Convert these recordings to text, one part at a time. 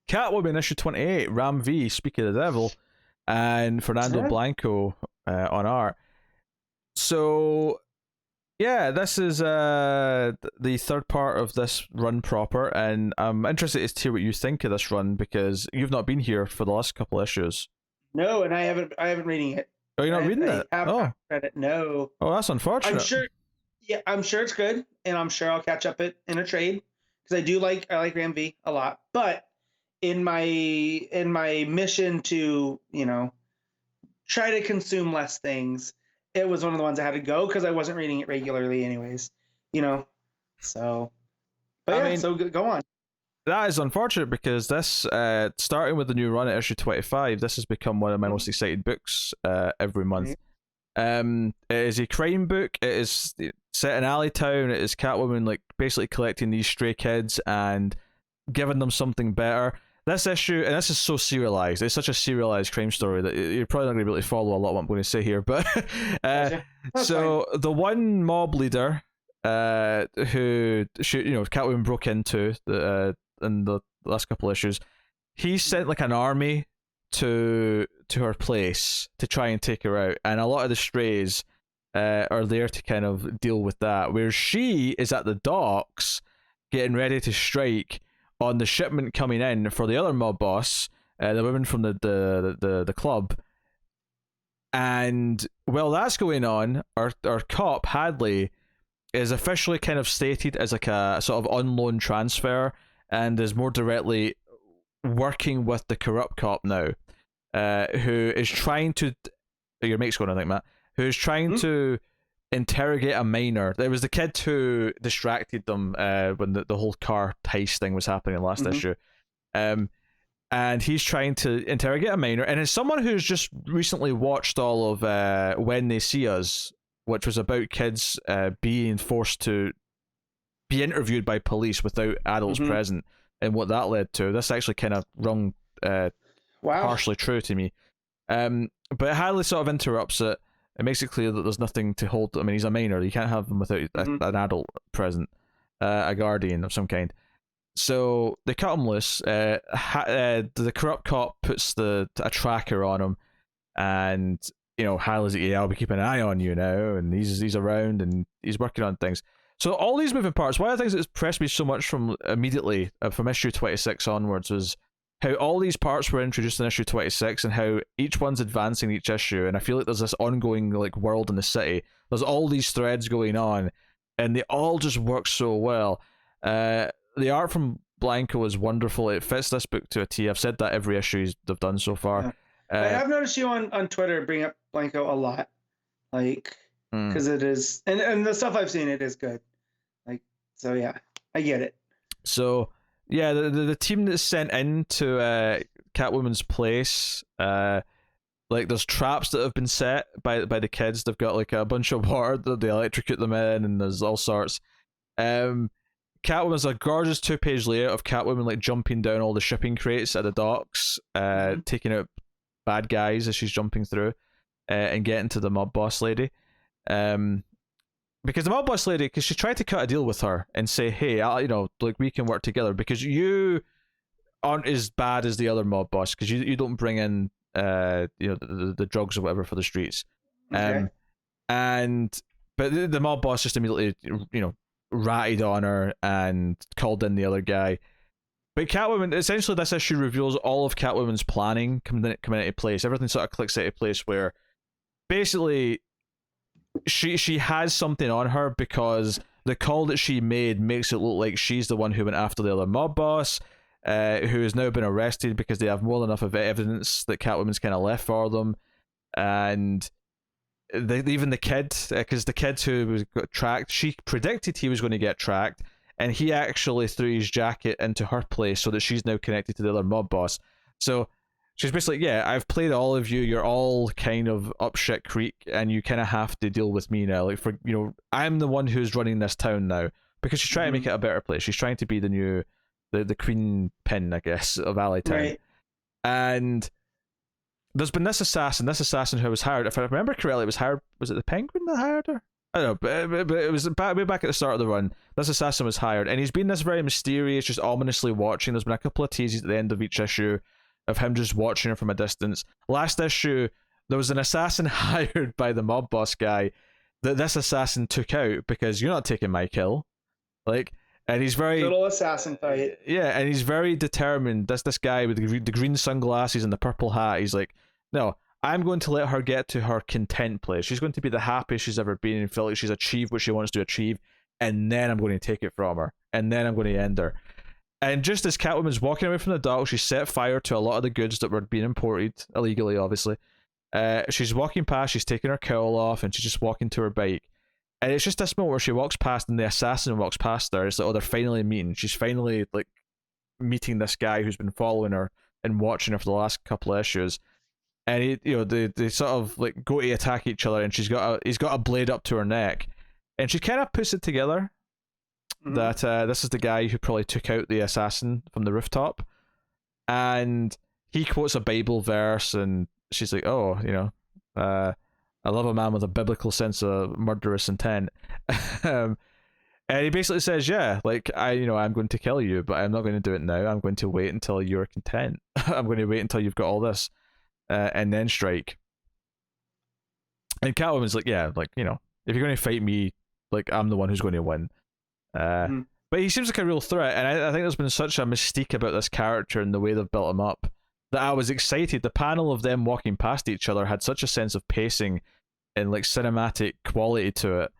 Catwoman issue 28, Ram V, Speak of the Devil, and Fernando Blanco on art. So yeah, this is the third part of this run proper, and I'm interested to hear what you think of this run because you've not been here for the last couple issues. No, and I haven't reading it. Oh, you're not reading it? I haven't read it. No. Oh, that's unfortunate. I'm sure it's good, and I'm sure I'll catch up it in a trade because I like Ram V a lot. But in my mission to try to consume less things, it was one of the ones I had to go because I wasn't reading it regularly, anyways. So. But I mean, so go on. That is unfortunate because this, starting with the new run at issue 25, this has become one of my most excited books every month. It is a crime book. It is set in Alleytown. It is Catwoman basically collecting these stray kids and giving them something better. This issue, and this is so serialized. It's such a serialized crime story that you're probably not going to be able to follow a lot of what I'm going to say here. But so fine. The one mob leader who Catwoman broke into in the last couple issues, he sent an army to her place to try and take her out, and a lot of the strays are there to kind of deal with that, where she is at the docks getting ready to strike on the shipment coming in for the other mob boss, the woman from the club. And while that's going on, our cop Hadley is officially kind of stated as a sort of on loan transfer and is more directly working with the corrupt cop now, who is trying to... Your mate's going, I think, Matt. Who is trying to interrogate a minor. There was the kid who distracted them when the whole car heist thing was happening in the last issue. And he's trying to interrogate a minor. And as someone who's just recently watched all of When They See Us, which was about kids being forced to be interviewed by police without adults present, and what that led to, this actually kind of rung partially true to me. But Hadley sort of interrupts it. It makes it clear that there's nothing to hold. I mean, he's a minor. You can't have him without an adult present, a guardian of some kind. So they cut him loose. The corrupt cop puts a tracker on him, and Hadley's like, "Yeah, I'll be keeping an eye on you now," and he's around and he's working on things. So all these moving parts. One of the things that impressed me so much from immediately from issue 26 onwards was how all these parts were introduced in issue 26 and how each one's advancing each issue. And I feel like there's this ongoing world in the city. There's all these threads going on, and they all just work so well. The art from Blanco is wonderful. It fits this book to a T. I've said that every issue they've done so far. I have noticed you on Twitter bring up Blanco a lot, because it is, and the stuff I've seen, it is good. So yeah, I get it. So yeah, the team that's sent into Catwoman's place, there's traps that have been set by the kids. They've got a bunch of water that they electrocute them in, and there's all sorts. Catwoman's a gorgeous 2-page layout of Catwoman jumping down all the shipping crates at the docks, taking out bad guys as she's jumping through, and getting to the mob boss lady. Because the mob boss lady, because she tried to cut a deal with her and say, hey, we can work together because you aren't as bad as the other mob boss because you don't bring in the drugs or whatever for the streets. Okay. But the mob boss just immediately ratted on her and called in the other guy. But Catwoman, essentially this issue reveals all of Catwoman's planning coming into place. Everything sort of clicks into place where basically she has something on her because the call that she made makes it look like she's the one who went after the other mob boss, who has now been arrested because they have more than enough of evidence that Catwoman's kind of left for them. And even the kid, because the kid who got tracked, she predicted he was going to get tracked, and he actually threw his jacket into her place so that she's now connected to the other mob boss. So she's basically, yeah, I've played all of you. You're all kind of up shit creek, and you kind of have to deal with me now. I'm the one who's running this town now because she's trying to make it a better place. She's trying to be the new, the queen pin, I guess, of Alleytown. Right. And there's been this assassin who was hired. If I remember correctly, was it the Penguin that hired her? I don't know, but it was way back at the start of the run. This assassin was hired, and he's been this very mysterious, just ominously watching. There's been a couple of teases at the end of each issue of him just watching her from a distance. Last issue, there was an assassin hired by the mob boss guy that this assassin took out because you're not taking my kill. Like, and he's very little assassin fight. Yeah, and he's very determined. This guy with the green sunglasses and the purple hat. He's like, no, I'm going to let her get to her content place. She's going to be the happiest she's ever been and feel like she's achieved what she wants to achieve, and then I'm going to take it from her, and then I'm going to end her. And just as Catwoman's walking away from the dock, she set fire to a lot of the goods that were being imported illegally, obviously. She's walking past, she's taking her cowl off, and she's just walking to her bike. And it's just this moment where she walks past, and the assassin walks past her. It's like, oh, they're finally meeting. She's finally like meeting this guy who's been following her and watching her for the last couple of issues. And they sort of like go to attack each other, and he's got a blade up to her neck, and she kind of puts it together that this is the guy who probably took out the assassin from the rooftop, and he quotes a Bible verse, and she's like, oh, I love a man with a biblical sense of murderous intent. And he basically says, yeah, like, I'm going to kill you, but I'm not going to do it now. I'm going to wait until you're content. I'm going to wait until you've got all this, and then strike. And Catwoman's like, yeah, like, if you're going to fight me, like, I'm the one who's going to win. But he seems like a real threat, and I think there's been such a mystique about this character and the way they've built him up that I was excited. The panel of them walking past each other had such a sense of pacing and like cinematic quality to it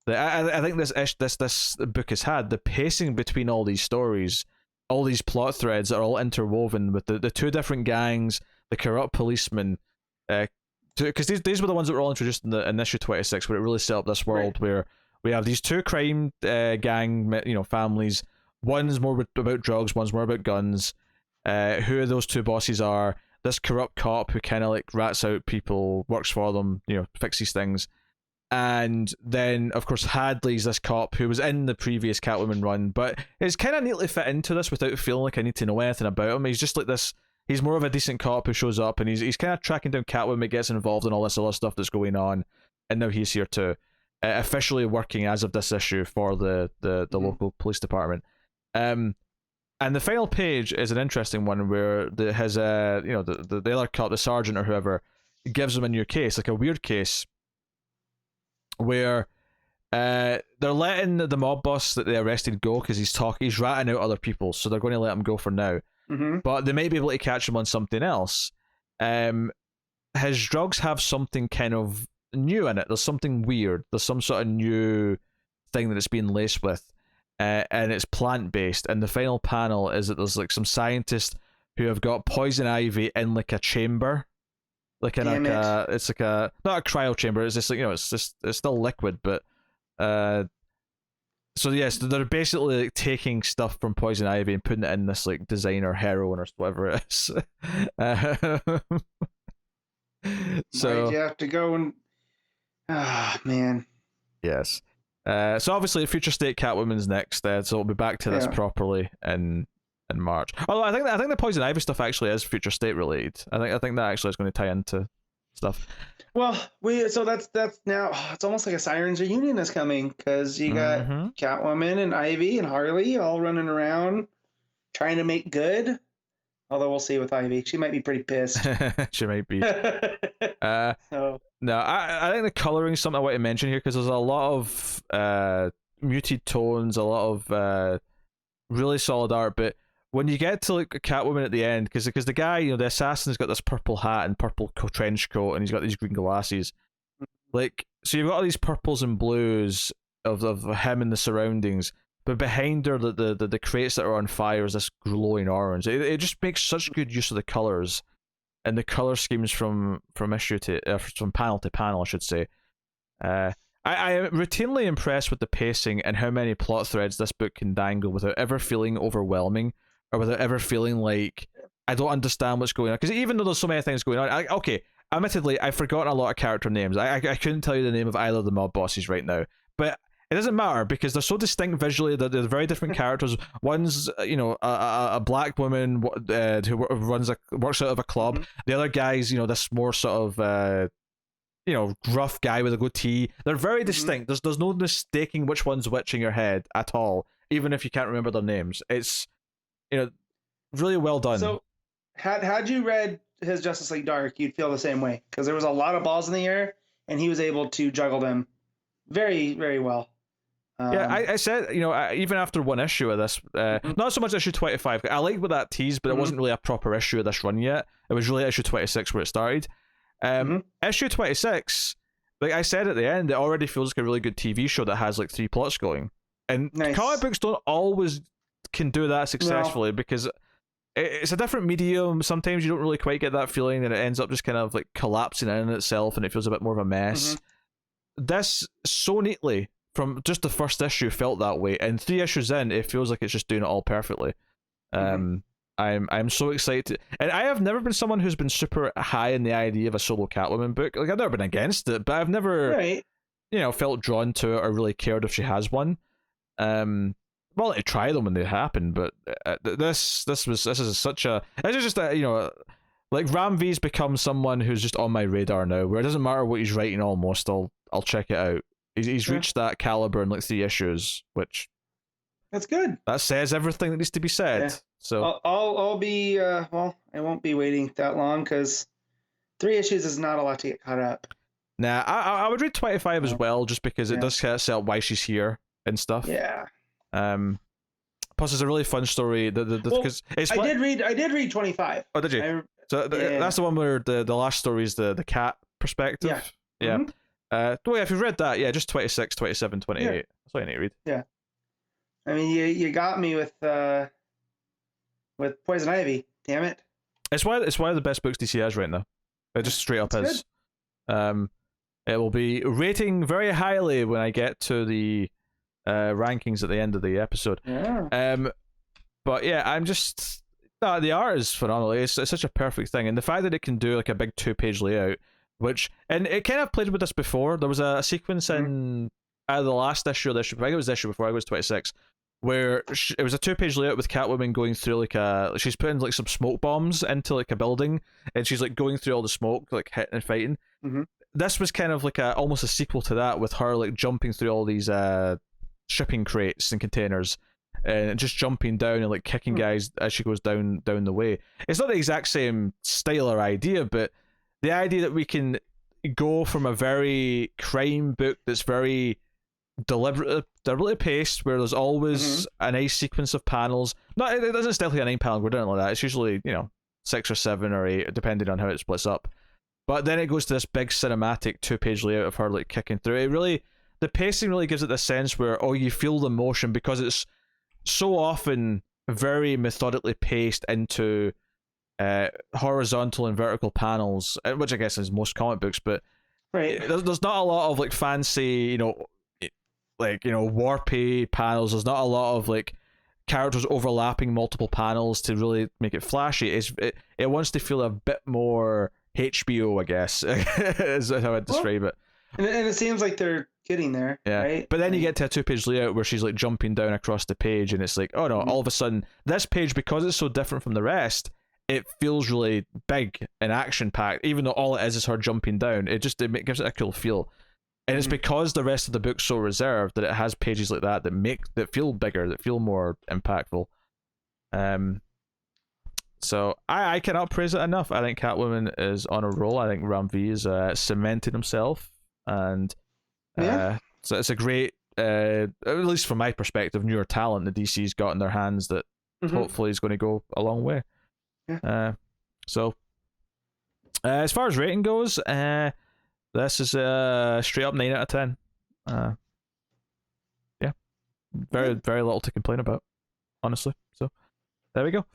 that I think this book has had. The pacing between all these stories, all these plot threads that are all interwoven with the two different gangs, the corrupt policemen, because these were the ones that were all introduced in issue 26, where it really set up this world where we have these two crime gang families. One's more about drugs, one's more about guns. Who those two bosses are, this corrupt cop who kind of like rats out people, works for them, fixes things. And then, of course, Hadley's this cop who was in the previous Catwoman run, but it's kind of neatly fit into this without feeling like I need to know anything about him. He's just like this, he's more of a decent cop who shows up, and he's kind of tracking down Catwoman, gets involved in all this other stuff that's going on, and now he's here too. Officially working as of this issue for the local police department. And the final page is an interesting one where the other cop, the sergeant or whoever, gives him a new case, like a weird case, where they're letting the mob boss that they arrested go because he's ratting out other people, so they're going to let him go for now. But they might be able to catch him on something else. His drugs have something kind of new in it. There's something weird. There's some sort of new thing that it's being laced with. And it's plant-based, and the final panel is that there's like some scientists who have got poison ivy in like a chamber, like in it's like a, not a cryo chamber, it's just like, it's still liquid, but so yes, they're basically like taking stuff from poison ivy and putting it in this like designer heroin or whatever it is. So might you have to go and man. Yes. So obviously, Future State Catwoman's next, so we'll be back to this properly in March. Although I think the Poison Ivy stuff actually is Future State related. I think that actually is going to tie into stuff. Well, so that's now it's almost like a Sirens reunion is coming, because you got Catwoman and Ivy and Harley all running around trying to make good. Although we'll see with Ivy, she might be pretty pissed. She might be. No, I think the coloring is something I want to mention here, because there's a lot of muted tones, a lot of really solid art, but when you get to like Catwoman at the end, because the guy, the assassin's got this purple hat and purple trench coat, and he's got these green glasses, like, so you've got all these purples and blues of him and the surroundings, but behind her, the crates that are on fire is this glowing orange. It just makes such good use of the colors and the color schemes from issue to from panel to panel, I should say. I am routinely impressed with the pacing and how many plot threads this book can dangle without ever feeling overwhelming or without ever feeling like I don't understand what's going on. Because even though there's so many things going on, admittedly, I've forgotten a lot of character names. I couldn't tell you the name of either of the mob bosses right now, but it doesn't matter because they're so distinct visually. They're very different characters. One's a black woman who works out of a club. The other guy's this more sort of gruff guy with a goatee. They're very distinct. There's no mistaking which one's which in your head at all, even if you can't remember their names. It's really well done. So, had you read his Justice League Dark, you'd feel the same way, because there was a lot of balls in the air, and he was able to juggle them very, very well. I said, even after one issue of this, not so much issue 25. I liked what that teased, but it wasn't really a proper issue of this run yet. It was really issue 26 where it started. Issue 26, like I said at the end, it already feels like a really good TV show that has like 3 plots going. And comic books don't always can do that successfully because it's a different medium. Sometimes you don't really quite get that feeling, and it ends up just kind of like collapsing in itself, and it feels a bit more of a mess. This so neatly from just the first issue felt that way, and 3 issues in, it feels like it's just doing it all perfectly. I'm so excited, and I have never been someone who's been super high in the idea of a solo Catwoman book. Like I've never been against it, but I've never felt drawn to it or really cared if she has one. Well, to try them when they happen, but this is such a, it's just a, like Ram V's become someone who's just on my radar now, where it doesn't matter what he's writing, almost I'll check it out. He's reached that caliber in like 3 issues, which that's good. That says everything that needs to be said. Yeah. So I'll be I won't be waiting that long, because 3 issues is not a lot to get caught up. Nah, I would read 25 as well, just because it does kind of set up why she's here and stuff. Yeah. Plus, it's a really fun story. Because I did read 25. Oh, did you? That's the one where the last story is the cat perspective. Yeah. If you've read that, just 26, 27, 28. Yeah. That's all you need to read. Yeah. I mean, you got me with Poison Ivy. Damn it. It's one of the best books DC has right now. It just straight up is. It will be rating very highly when I get to the rankings at the end of the episode. Yeah. But yeah, I'm just the art is phenomenal. It's such a perfect thing, and the fact that it can do like a big 2-page layout, and it kind of played with this before. There was a sequence in the last issue of this. I think it was the issue before I was 26, where it was a 2-page layout with Catwoman going through she's putting like some smoke bombs into like a building, and she's like going through all the smoke, like hitting and fighting. This was kind of like almost a sequel to that, with her like jumping through all these shipping crates and containers, and just jumping down and like kicking guys as she goes down the way. It's not the exact same style or idea, but the idea that we can go from a very crime book that's very deliberately paced, where there's always a nice sequence of panels. It doesn't stealthily a 9-panel go down like that. It's usually 6 or 7 or 8, depending on how it splits up. But then it goes to this big cinematic 2-page layout of her like kicking through. The pacing really gives it the sense where you feel the motion, because it's so often very methodically paced into horizontal and vertical panels, which I guess is most comic books, but there's not a lot of like fancy, warpy panels. There's not a lot of like characters overlapping multiple panels to really make it flashy. It wants to feel a bit more HBO, I guess, is how I'd describe it. And it seems like they're getting there, right? But then you get to a 2-page layout where she's like jumping down across the page, and it's like, oh no, all of a sudden, this page, because it's so different from the rest, it feels really big and action-packed, even though all it is her jumping down. It gives it a cool feel. And it's because the rest of the book's so reserved that it has pages like that feel bigger, that feel more impactful. So I cannot praise it enough. I think Catwoman is on a roll. I think Ram V is cemented himself, and so it's a great, at least from my perspective, newer talent that DC's got in their hands that hopefully is going to go a long way. So as far as rating goes, this is straight up 9 out of 10. Very, very little to complain about, honestly. So there we go.